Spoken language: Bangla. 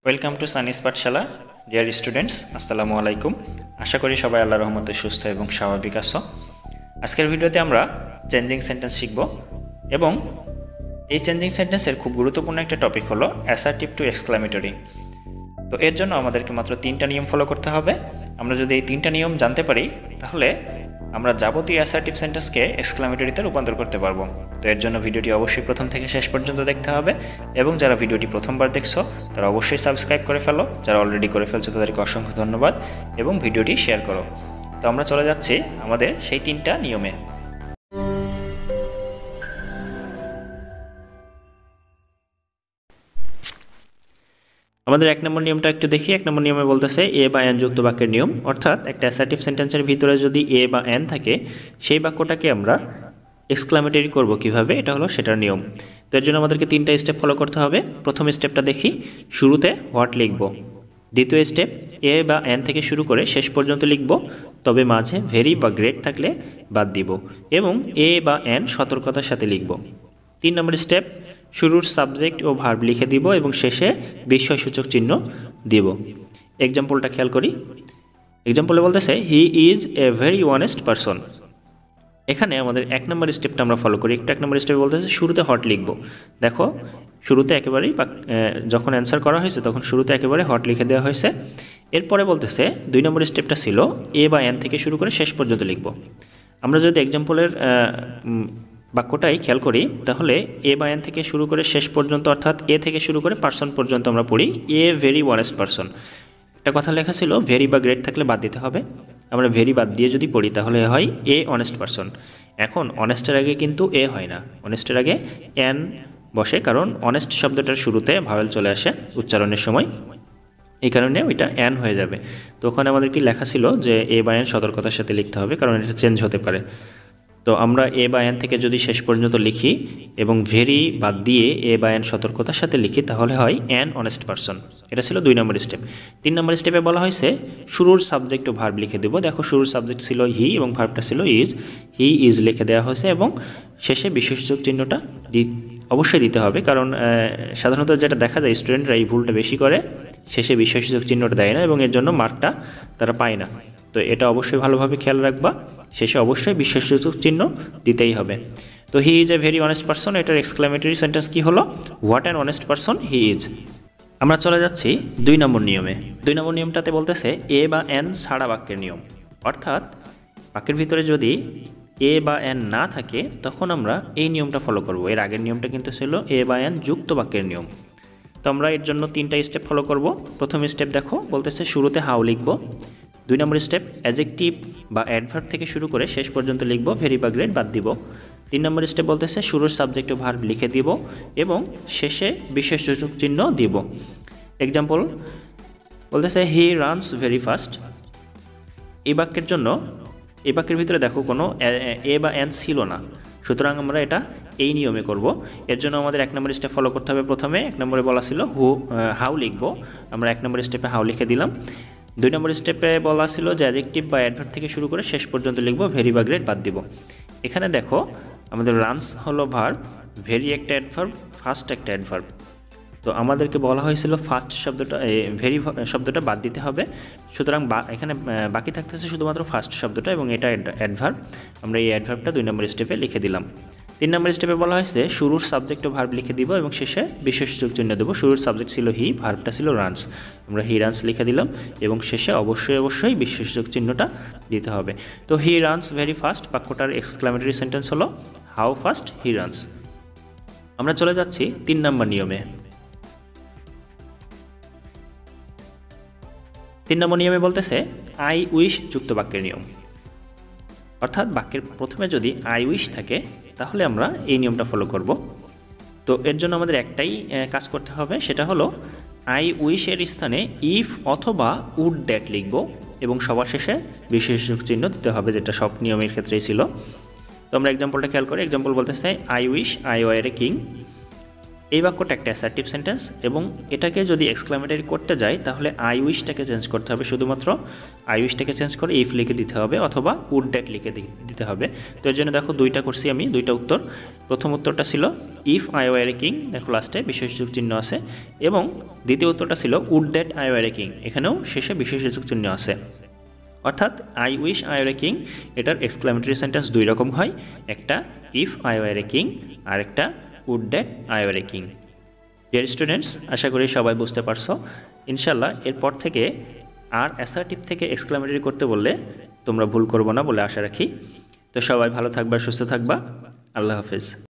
Welcome to সানিস Pathsala dear students, আসসালামু আলাইকুম। আশা করি সবাই আল্লাহর রহমতে সুস্থ এবং স্বাভাবিক আছো। আজকের ভিডিওতে আমরা চেঞ্জিং সেন্টেন্স শিখব এবং এই চেঞ্জিং সেন্টেন্সের খুব গুরুত্বপূর্ণ একটা টপিক হলো অ্যাসার্টিভ টু এক্সক্লামেটরি। তো এর জন্য আমাদেরকে মাত্র 3টা নিয়ম ফলো করতে হবে। আমরা যদি এই 3টা নিয়ম জানতে পারি তাহলে আমরা যাবতীয় অ্যাসার্টিভ সেন্টেন্সকে এক্সক্লামেটরিতে রূপান্তর করতে পারবো। তো এর জন্য ভিডিওটি অবশ্যই প্রথম থেকে শেষ পর্যন্ত দেখতে হবে এবং যারা ভিডিওটি প্রথমবার দেখছো তারা অবশ্যই সাবস্ক্রাইব করে ফেলো, যারা অলরেডি করে ফেলছো তাদেরকে অসংখ্য ধন্যবাদ এবং ভিডিওটি শেয়ার করো। তো আমরা চলে যাচ্ছি আমাদের সেই 3টা নিয়মে। আমাদের 1 নম্বর নিয়মটা একটু দেখি। 1 নম্বর নিয়মে বলতেছে এ বা এন যুক্ত বাক্যের নিয়ম, অর্থাৎ একটা অ্যাসার্টিভ সেন্টেন্সের ভিতরে যদি এ বা এন থাকে সেই বাক্যটাকে আমরা এক্সক্লামেটরি করব কিভাবে, এটা হলো সেটার নিয়ম। তো এর জন্য আমাদেরকে 3টা স্টেপ ফলো করতে হবে। প্রথম স্টেপটা দেখি, শুরুতে হোয়াট লিখব। দ্বিতীয় স্টেপ, এ বা এন থেকে শুরু করে শেষ পর্যন্ত লিখব, তবে মাঝে ভেরি বা গ্রেট থাকলে বাদ দিব এবং এ বা এন সতর্কতার সাথে লিখব। 3 নম্বর স্টেপ, শুরুর সাবজেক্ট ও ভার্ব লিখে দিব এবং শেষে বিস্ময়সূচক চিহ্ন দিব। এক্সাম্পলটা খেয়াল করি। এক্সাম্পলে বলতেছে he is a very honest person. এখানে আমাদের 1 নম্বর স্টেপটা আমরা ফলো করি। একটু 1 নম্বর স্টেপে বলতেছে শুরুতে হট লিখব। দেখো শুরুতে একেবারেই যখন অ্যান্সার করা হয়েছে তখন শুরুতে একেবারে হট লিখে দেওয়া হয়েছে। এরপরে বলতেছে 2 নম্বর স্টেপটা ছিল এ বা এন থেকে শুরু করে শেষ পর্যন্ত লিখব। আমরা যদি এক্সাম্পলের বাক্যটাই খেয়াল করি তাহলে এ বা এন থেকে শুরু করে শেষ পর্যন্ত, অর্থাৎ এ থেকে শুরু করে পার্সন পর্যন্ত আমরা পড়ি এ ভেরি অনেস্ট পারসন। একটা কথা লেখা ছিল ভেরি বা গ্রেট থাকলে বাদ দিতে হবে। আমরা ভেরি বাদ দিয়ে যদি পড়ি তাহলে হয় এ অনেস্ট পারসন। এখন অনেস্টের আগে কিন্তু এ হয় না, অনেস্টের আগে এন বসে, কারণ অনেস্ট শব্দটার শুরুতে ভাওয়েল চলে আসে উচ্চারণের সময়, এই কারণে ওইটা এন হয়ে যাবে। তো ওখানে আমাদের কি লেখা ছিল যে এ বা এন সতর্কতার সাথে লিখতে হবে, কারণ এটা চেঞ্জ হতে পারে। তো আমরা এ বা এন থেকে যদি শেষ পর্যন্ত লিখি এবং ভেরি বাদ দিয়ে এ বা এন সতর্কতার সাথে লিখি তাহলে হয় অ্যান অনেস্ট পারসন। এটা ছিল 2 নম্বর স্টেপ। 3 নম্বর স্টেপে বলা হয়েছে শুরুর সাবজেক্ট ও ভার্ব লিখে দেব। দেখো শুরুর সাবজেক্ট ছিল হি এবং ভার্বটা ছিল ইজ। হি ইজ লিখে দেওয়া হয়েছে এবং শেষে বিশেষসূচক চিহ্নটা অবশ্যই দিতে হবে, কারণ সাধারণত যেটা দেখা যায় স্টুডেন্টরা এই ভুলটা বেশি করে, শেষে বিশেষসূচক চিহ্নটা দেয় না এবং এর জন্য মার্কটা তারা পায় না। তো এটা অবশ্যই ভালোভাবে খেয়াল রাখবা, শেষে অবশ্যই বিশেষসূচক চিহ্ন দিতেই হবে। তো he is a very honest person, এটার এক্সক্লামেটরি সেন্টেন্স কি হলো what an honest person he is. আমরা চলে যাচ্ছি 2 নম্বর নিয়মে। 2 নম্বর নিয়মটাতে বলতেছে এ বা এন ছাড়া বাক্যের নিয়ম, অর্থাৎ বাক্যের ভিতরে যদি এ বা এন না থাকে তখন আমরা এই নিয়মটা ফলো করব। এর আগের নিয়মটা কিন্তু ছিল এ বা এন যুক্ত বাক্যের নিয়ম। তো আমরা এর জন্য 3টা স্টেপ ফলো করব। প্রথম স্টেপ দেখো বলতেছে শুরুতে হাউ লিখব। 2 নম্বর স্টেপ অ্যাডজেক্টিভ বা অ্যাডভার্ব থেকে শুরু করে শেষ পর্যন্ত লিখব, ভেরি বা গ্রেট বাদ দিব। 3 নম্বর স্টেপ বলতেছে শুরুর সাবজেক্ট ও ভার্ব লিখে দিব এবং শেষে বিশেষসূচক চিহ্ন দিব। এক্সাম্পল বলতেছে হি রানস ভেরি ফাস্ট। এই বাক্যের জন্য এই বাক্যের ভিতরে দেখো কোনো এ বা এন ছিল না, সুতরাং আমরা এটা এই নিয়মে করব। এর জন্য আমাদের 1 নম্বর স্টেপ ফলো করতে হবে। প্রথমে 1 নম্বরে বলা ছিল হাউ লিখব, আমরা 1 নম্বর স্টেপে হাউ লিখে দিলাম। 2 নম্বর স্টেপে বলা ছিল যে অ্যাডজেক্টিভ বা অ্যাডভার্ব থেকে শুরু করে শেষ পর্যন্ত লিখব, ভেরি বা গ্রেট বাদ দিব। এখানে দেখো আমাদের রানস হলো ভার্ব, ভেরি একটা অ্যাডভার্ব, ফাস্ট একটা অ্যাডভার্ব। তো আমাদেরকে বলা হয়েছিল ফার্স্ট শব্দটা ভেরি শব্দটা বাদ দিতে হবে, সুতরাং এখানে বাকি থাকতেছে শুধুমাত্র ফার্স্ট শব্দটা এবং এটা অ্যাডভার্ব। আমরা এই অ্যাডভার্বটা 2 নম্বর স্টেপে লিখে দিলাম। 3 নম্বর স্টেপে বলা হয়েছে শুরুর সাবজেক্ট ও ভার্ব লিখে দিব এবং শেষে বিশেষসূচক চিহ্ন দেবো। শুরুর সাবজেক্ট ছিল হি, ভার্বটা ছিল রানস, আমরা হি রানস লিখে দিলাম এবং শেষে অবশ্যই বিশেষসূচক চিহ্নটা দিতে হবে। তো হি রানস ভেরি ফাস্ট বাক্যটার এক্সক্লামেটরি সেন্টেন্স হলো হাউ ফাস্ট হি রানস। আমরা চলে যাচ্ছি 3 নম্বর নিয়মে। 3 নম্বর নিয়মে বলতেছে আই উইশ যুক্ত বাক্যের নিয়ম, অর্থাৎ বাক্যের প্রথমে যদি আই উইশ থাকে তাহলে আমরা এই নিয়মটা ফলো করব। তো এর জন্য আমাদের একটাই কাজ করতে হবে, সেটা হলো আই উইশের স্থানে ইফ অথবা উড দ্যাট লিখব এবং সবার শেষে বিশেষসূচক চিহ্ন দিতে হবে, যেটা সব নিয়মের ক্ষেত্রেই ছিল। তো আমরা এক্সাম্পলটা খেয়াল করি। এক্সাম্পল বলতেছে I wish I were a king. এই বাক্যটা একটা অ্যাসার্টিভ সেন্টেন্স এবং এটাকে যদি এক্সক্লামেটরি করতে যাই তাহলে আই উইশটাকে চেঞ্জ করতে হবে, শুধুমাত্র আই উইশটাকে চেঞ্জ করে ইফ লিখে দিতে হবে অথবা উড দ্যাট লিখে দিতে হবে। তো এর জন্য দেখো দুইটা করছি আমি, দুইটা উত্তর। প্রথম উত্তরটা ছিল if I were a king, দেখো লাস্টে বিশেষযোগ চিহ্ন আছে, এবং দ্বিতীয় উত্তরটা ছিল would that I were a king, এখানেও শেষে বিশেষযোগ চিহ্ন আছে। অর্থাৎ I wish I were a king এটার এক্সক্লামেটরি সেন্টেন্স দুই রকম হয়, একটা if I were a king আর একটা would that I were a king. Dear students, আশা করি সবাই বুঝতে পারছো। ইনশাল্লাহ এরপর থেকে আর অ্যাসার্টিভ থেকে এক্সক্লামেটরি করতে বললে তোমরা ভুল করবো না বলে আশা রাখি। তো সবাই ভালো থাকবা, সুস্থ থাকবা, আল্লাহ হাফেজ।